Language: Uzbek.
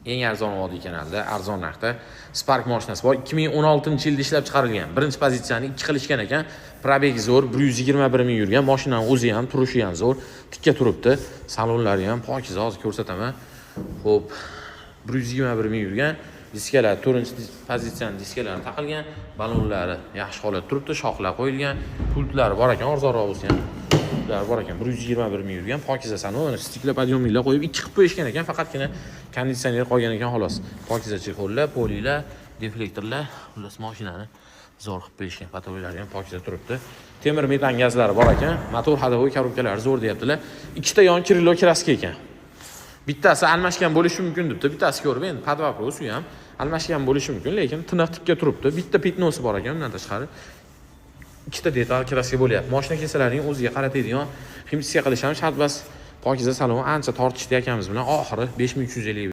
eng arzon vodiy kanalda, arzon narxda Spark mashinasi bor. 2016-yilda ishlab chiqarilgan. Birinchi pozitsiyani 2 qilishgan ekan. Probegi zo'r, 121 ming yurgan. Mashinaning o'zi ham, turishi ham zo'r. Tikka turibdi. Salonlari ham pokiza, hozir ko'rsataman. Xo'p, 121 ming yurgan. Diskalar 4-pozitsiyani diskalari taqilgan, balonlari yaxshi holatda turibdi, shoxlar qo'yilgan, pultlari bor ekan, arzonroq bo'lsa ham. Pultlari bor ekan, 121 ming yurgan, pokiza salon, stikla podъемniklar qo'yib 2 qilib qo'yishgan ekan, faqatgina konditsioner qolgan ekan xolos. Pokiza chexollar, polilar, deflektorlar, xullas mashinani zo'r qilib qo'yishgan, patologiyalari ham pokiza turibdi. Temir metan gazlari bor ekan, motor ходовой korobkalari zo'r deyaptilar. Ikkita yon Kirilo kraska ekan. Bittasi almashgan bo'lishi mumkin debdi. Bittasi ko'rib endi podvoпрос u ham almashgan bo'lishi mumkin, lekin tiniq tikka turibdi. Bitta pitnosi bor ekan, undan tashqari ikkita detal kraska bo'lyapti. Mashina kesalarining o'ziga qaratadigan himsiya qilish ham shart, bas pokiza salon ancha tortishdi akamiz bilan. Oxiri 5350